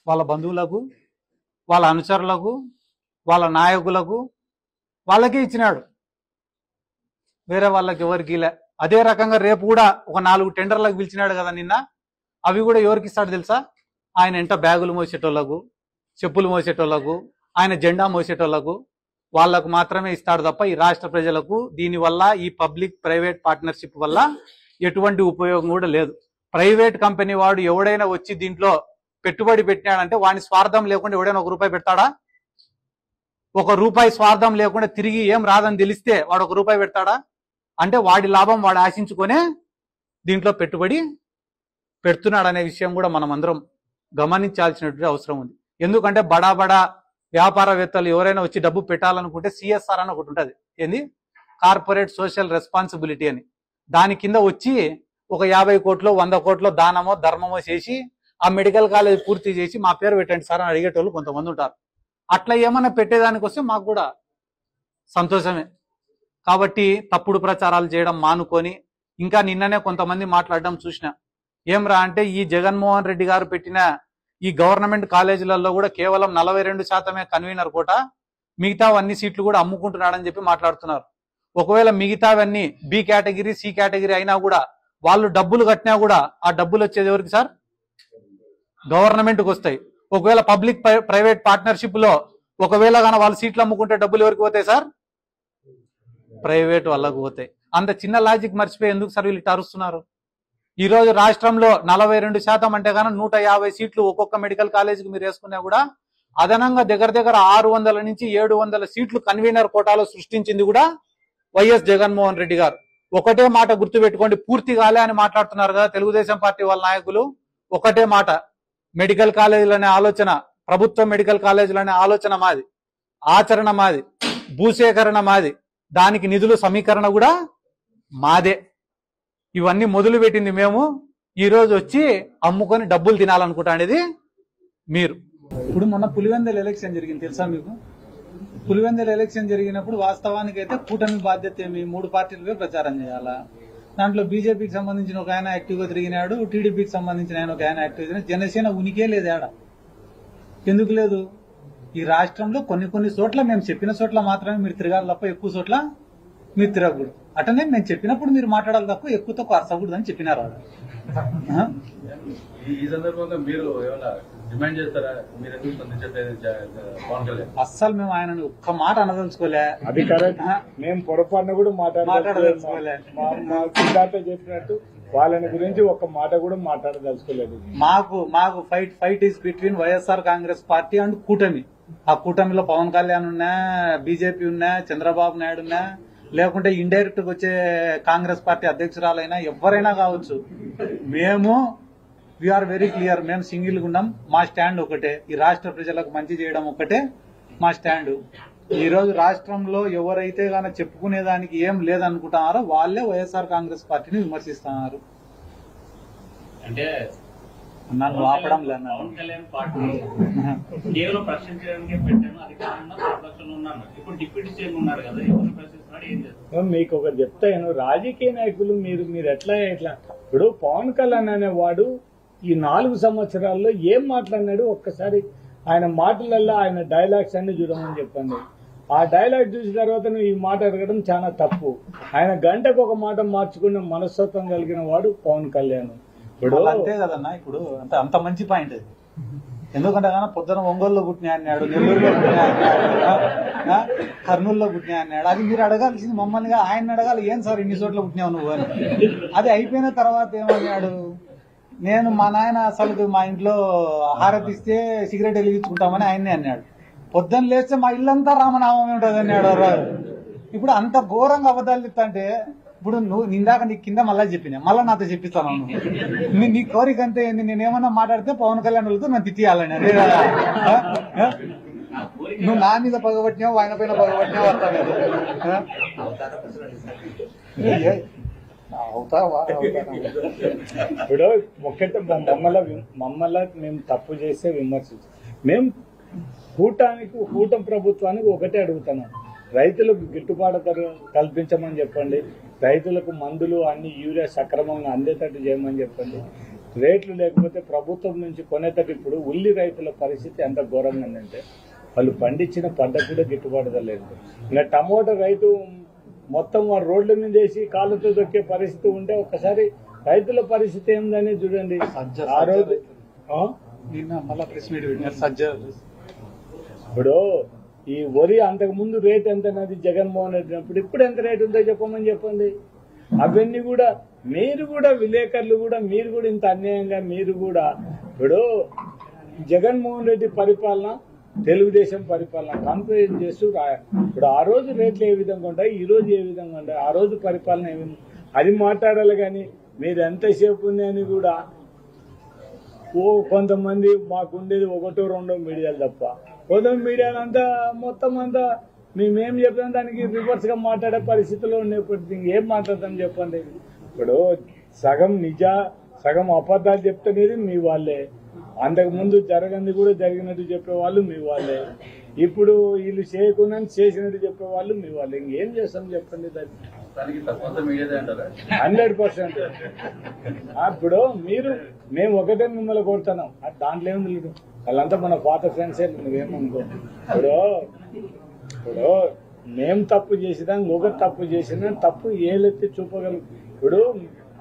వాళ్ళ బంధువులకు, వాళ్ళ అనుచరులకు, వాళ్ళ నాయకులకు, వాళ్ళకే ఇచ్చినాడు, వేరే వాళ్ళకి ఎవరికి ఇలా. అదే రకంగా రేపు కూడా ఒక 4 టెండర్లకు పిలిచినాడు కదా నిన్న, అవి కూడా ఎవరికి ఇస్తాడు తెలుసా? ఆయన ఎంట బ్యాగులు మోసేటోళ్లకు, చెప్పులు మోసేటోళ్లకు, ఆయన జెండా మోసేటోళ్లకు, వాళ్లకు మాత్రమే ఇస్తాడు తప్ప ఈ రాష్ట్ర ప్రజలకు దీనివల్ల ఈ పబ్లిక్ ప్రైవేట్ పార్ట్నర్షిప్ వల్ల ఎటువంటి ఉపయోగం కూడా లేదు. ప్రైవేట్ కంపెనీ వాడు ఎవడైనా వచ్చి దీంట్లో పెట్టుబడి పెట్టినాడంటే వాని స్వార్థం లేకుండా ఎవడైనా ₹1 పెడతాడా? ₹1 స్వార్థం లేకుండా తిరిగి ఏం రాదని తెలిస్తే వాడు ₹1 పెడతాడా? అంటే వాడి లాభం వాడు ఆశించుకునే దీంట్లో పెట్టుబడి పెడుతున్నాడు అనే విషయం కూడా మనం అందరం గమనించాల్సినటువంటి అవసరం ఉంది. ఎందుకంటే బడా బడా వ్యాపారవేత్తలు ఎవరైనా వచ్చి డబ్బు పెట్టాలనుకుంటే సిఎస్ఆర్ అని ఒకటి ఉంటుంది, ఏంది కార్పొరేట్ సోషల్ రెస్పాన్సిబిలిటీ అని. దాని కింద వచ్చి ఒక 50 కోట్లు 100 కోట్లు దానమో ధర్మమో చేసి ఆ మెడికల్ కాలేజ్ పూర్తి చేసి మా పేరు పెట్టండి సార్ అని అడిగేటోళ్ళు కొంతమంది ఉంటారు. అట్లా ఏమన్నా పెట్టేదానికి వస్తే మాకు కూడా సంతోషమే. కాబట్టి తప్పుడు ప్రచారాలు చేయడం మానుకొని, ఇంకా నిన్ననే కొంతమంది మాట్లాడడం చూసిన, ఏమ్రా అంటే ఈ జగన్మోహన్ రెడ్డి గారు పెట్టిన ఈ గవర్నమెంట్ కాలేజీలలో కూడా కేవలం 42% కన్వీనర్ కోట, మిగతావన్నీ సీట్లు కూడా అమ్ముకుంటున్నాడని చెప్పి మాట్లాడుతున్నారు. ఒకవేళ మిగతావన్నీ బి కేటగిరీ సి కేటగిరీ అయినా కూడా వాళ్ళు డబ్బులు కట్టినా కూడా ఆ డబ్బులు వచ్చేది ఎవరికి సార్? గవర్నమెంట్కి వస్తాయి. ఒకవేళ పబ్లిక్ ప్రైవేట్ పార్ట్నర్షిప్ లో ఒకవేళ కానీ వాళ్ళు సీట్లు అమ్ముకుంటే డబ్బులు ఎవరికి పోతాయి సార్? ప్రైవేట్ వాళ్ళకు పోతాయి. అంత చిన్న లాజిక్ మర్చిపోయి ఎందుకు సార్ వీళ్ళు ఇట్లా అరుస్తున్నారు? ఈ రోజు రాష్ట్రంలో 42% అంటే కానీ 150 సీట్లు ఒక్కొక్క మెడికల్ కాలేజీకి మీరు వేసుకున్నా కూడా అదనంగా దగ్గర దగ్గర 600 నుంచి 700 సీట్లు కన్వీనర్ కోటాలో సృష్టించింది కూడా వైఎస్ జగన్మోహన్ రెడ్డి గారు. ఒకటే మాట గుర్తుపెట్టుకోండి, పూర్తి కాలే అని మాట్లాడుతున్నారు కదా తెలుగుదేశం పార్టీ వాళ్ళ నాయకులు. ఒకటే మాట, మెడికల్ కాలేజీలనే ఆలోచన, ప్రభుత్వ మెడికల్ కాలేజీలనే ఆలోచన మాది, ఆచరణ మాది, భూసేకరణ మాది, దానికి నిధులు సమీకరణ కూడా మాదే. ఇవన్నీ మొదలు పెట్టింది మేము. ఈ రోజు వచ్చి అమ్ముకొని డబ్బులు తినాలనుకుంటా అనేది మీరు. ఇప్పుడు మొన్న పులివెందుల ఎలక్షన్ జరిగింది తెలుసా మీకు? పులివెందుల ఎలక్షన్ జరిగినప్పుడు వాస్తవానికి అయితే కూటమి బాధ్యత ఏమి, 3 పార్టీలపై ప్రచారం చేయాలా. దాంట్లో బీజేపీకి సంబంధించిన ఒక ఆయన యాక్టివ్గా తిరిగినాడు, టీడీపీకి సంబంధించిన ఆయన ఒక ఆయన యాక్టివ్గా తిరిగినాడు. జనసేన ఉనికే లేదు ఆడ. ఎందుకు లేదు? ఈ రాష్ట్రంలో కొన్ని చోట్ల మేము చెప్పిన చోట్ల మాత్రమే మీరు తిరగాలి తప్ప ఎక్కువ చోట్ల మీరు తిరగకూడదు. అటనే మేము చెప్పినప్పుడు మీరు మాట్లాడాలి తప్ప ఎక్కువ తక్కువ అరసకూడదు అని చెప్పినారు. ఈ సందర్భంగా మీరు ఏమైనా డిమాండ్ చేస్తారా? మీరు ఎందుకు స్పందించట్లేదు పవన్ కళ్యాణ్? అస్సలు మేము ఆయన ఒక్క మాట అనదలుచుకోలే. అది కరెక్ట్. మేము పొరపాటున కూడా మాట్లాడదలుచుకోలే. మా సిద్ధార్థ చెప్పినట్టు వాళ్ళని గురించి ఒక్క మాట కూడా మాట్లాడదలుచుకోలేదు. మాకు fight is between YSR Congress party and కూటమి. ఆ కూటమిలో పవన్ కళ్యాణ్ ఉన్నా, బీజేపీ ఉన్నా, చంద్రబాబు నాయుడు ఉన్నా, లేకుంటే ఇండైరెక్ట్ గా వచ్చే కాంగ్రెస్ పార్టీ అధ్యక్షురాలైనా ఎవరైనా కావచ్చు, మేము వీఆర్ వెరీ క్లియర్. మేము సింగిల్ గా ఉన్నాం. మా స్టాండ్ ఒకటే, ఈ రాష్ట్ర ప్రజలకు మంచి చేయడం ఒకటే మా స్టాండ్. ఈ రోజు రాష్ట్రంలో ఎవరైతే గాన చెప్పుకునేదానికి ఏం లేదనుకుంటున్నారో వాళ్ళే వైఎస్ఆర్ కాంగ్రెస్ పార్టీని విమర్శిస్తున్నారు. అంటే నన్ను ఆపడం లేదు. పవన్ కళ్యాణ్ పార్టీ కేవలం ప్రశ్నించడానికి పెట్టాను, అధికారంలో ప్రతిపక్షంలో ఉన్నాను, ఇప్పుడు డిప్యూటీ సీఎం ఉన్నారు కదా, ఎవరు ప్రశ్నిస్తున్నాడు, ఏం చేస్తారు? మీకు ఒకటి చెప్తాను, రాజకీయ నాయకులు మీరు ఎట్లా ఇప్పుడు పవన్ కళ్యాణ్ అనేవాడు ఈ 4 సంవత్సరాల్లో ఏం మాట్లాడినాడు ఒక్కసారి ఆయన మాటలలో ఆయన డైలాగ్స్ అన్ని చూడమని చెప్పండి. ఆ డైలాగ్ చూసిన తర్వాత నువ్వు ఈ మాట అడగడం చాలా తప్పు. ఆయన గంటకు ఒక మాట మార్చుకునే మనస్తత్వం కలిగిన వాడు పవన్ కళ్యాణ్. ఇప్పుడు అంతే కదన్నా. ఇప్పుడు అంత మంచి పాయింట్ అది. ఎందుకంటే కానీ పొద్దున ఒంగోలులో పుట్టినా అన్నాడు, నెల్లూరులో పుట్టినా అన్నాడు, కర్నూలులో పుట్టినా అన్నాడు. అది మీరు అడగాల్సింది మమ్మల్నిగా, ఆయన అడగాలి, ఏం సార్ ఇన్ని చోట్ల పుట్టినావు నువ్వు అని. అది అయిపోయిన తర్వాత ఏమన్నాడు, నేను మా నాయన అసలు మా ఇంట్లో హారతిస్తే సిగరెట్ వెలిగించుకుంటామని ఆయన్నే అన్నాడు. పొద్దున్న లేస్తే మా ఇల్లంతా రామనామం ఉంటుంది అన్నాడు. ఇప్పుడు అంత ఘోరంగా అబద్ధాలు చెప్తాంటే, ఇప్పుడు నువ్వు నిందాక నీ కింద మళ్ళా చెప్పినా, మళ్ళా నాతో చెప్పిస్తాను. నీ కోరిక అంతే ఏంది, నేనేమన్నా మాట్లాడితే పవన్ కళ్యాణ్ వాళ్ళతో నన్ను తిట్టియాలని, అదే కదా. నువ్వు నా మీద పగబట్టినావు, ఆయన పైన పగబట్టినావు, వస్తాను అవుతావా? ఇప్పుడు ఒకటే మమ్మల్ని మేము తప్పు చేస్తే విమర్శించాం. మేము కూటమి ప్రభుత్వానికి ఒకటే అడుగుతున్నాం, రైతులకు గిట్టుబాటు ధర కల్పించమని చెప్పండి, రైతులకు మందులు అన్ని యూరియా సక్రమంగా అందేటట్టు చేయమని చెప్పండి. రేట్లు లేకపోతే ప్రభుత్వం నుంచి కొనేటప్పుడు ఇప్పుడు ఉల్లి రైతుల పరిస్థితి ఎంత ఘోరంగా ఉందంటే వాళ్ళు పండించిన పంట కూడా గిట్టుబాటు లేదు. ఇంకా టమోటా రైతు మొత్తం వాడు రోడ్ల మీద వేసి కాళ్ళతో దొక్కే పరిస్థితి ఉంటే ఒక్కసారి రైతుల పరిస్థితి ఏందని చూడండి. ఆ రోజు ఇప్పుడు ఈ వరి అంతకు ముందు రేట్ ఎంత అన్నది జగన్మోహన్ రెడ్డి అప్పుడు, ఇప్పుడు ఎంత రేట్ ఉందో చెప్పండి. అవన్నీ కూడా మీరు కూడా విలేకరులు కూడా మీరు కూడా ఇంత అన్యాయంగా మీరు కూడా ఇప్పుడు జగన్మోహన్ రెడ్డి పరిపాలన తెలుగుదేశం పరిపాలన కంపేర్ చేస్తూ ఇప్పుడు ఆ రోజు రేట్లు ఏ విధంగా ఉంటాయి, ఈ రోజు ఏ విధంగా ఉంటాయి, ఆ రోజు పరిపాలన ఏమి అది మాట్లాడాలి. కానీ మీరు ఎంతసేపు ఉంది అని కూడా కొంతమంది మాకుండేది ఒకటో రెండో మీడియాలు తప్ప కొంతమంది మీడియాలు అంతా మొత్తం అంతా మేమేం చెప్పినా దానికి రివర్స్ గా మాట్లాడే పరిస్థితిలో ఉండేప్పటికీ ఏం మాట్లాడతాం చెప్పండి. ఇప్పుడు సగం అబద్ధాలు చెప్తున్నది మీ వాళ్ళే, అంతకు ముందు జరగంది కూడా జరిగినట్టు చెప్పేవాళ్ళు మీ వాళ్ళే, ఇప్పుడు వీళ్ళు చేయకుండా చేసినట్టు చెప్పేవాళ్ళు మీ వాళ్ళే. ఇంకేం చేస్తాం చెప్పండి దానికి 100%. ఇప్పుడు మేము ఒకటే మిమ్మల్ని కొడుతున్నాం, దాంట్లో ఏం లేదు, వాళ్ళంతా మన పాత ఫ్రెండ్సే, నువ్వేమనుకో. ఇప్పుడు మేము తప్పు చేసినా ఇంకొక తప్పు చేసినా తప్పు ఏలెత్తి చూపగలం. ఇప్పుడు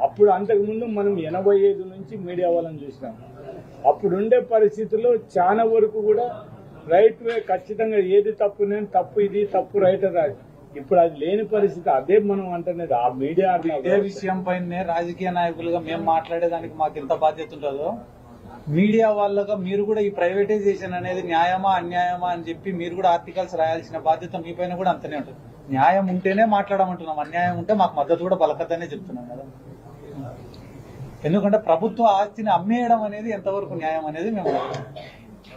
అప్పుడు అంతకుముందు మనం 85 నుంచి మీడియా వాళ్ళని చూసినాం. అప్పుడుండే పరిస్థితుల్లో చాలా వరకు కూడా రైట్ వే ఖచ్చితంగా ఏది తప్పు నేను తప్పు ఇది తప్పు రైట్ రాదు. ఇప్పుడు అది లేని పరిస్థితి. అదే మనం అంటున్నది ఆ మీడియా. ఇదే విషయం పైన రాజకీయ నాయకులుగా మేము మాట్లాడేదానికి మాకు ఎంత బాధ్యత ఉంటుందో మీడియా వాళ్ళగా మీరు కూడా ఈ ప్రైవేటైజేషన్ అనేది న్యాయమా అన్యాయమా అని చెప్పి మీరు కూడా ఆర్టికల్స్ రాయాల్సిన బాధ్యత మీ పైన కూడా అంతనే ఉంటుంది. న్యాయం ఉంటేనే మాట్లాడమంటున్నాం, అన్యాయం ఉంటే మాకు మద్దతు కూడా పలకద్దనే చెప్తున్నాం కదా. ఎందుకంటే ప్రభుత్వ ఆస్తిని అమ్మేయడం అనేది ఎంతవరకు న్యాయం అనేది మేము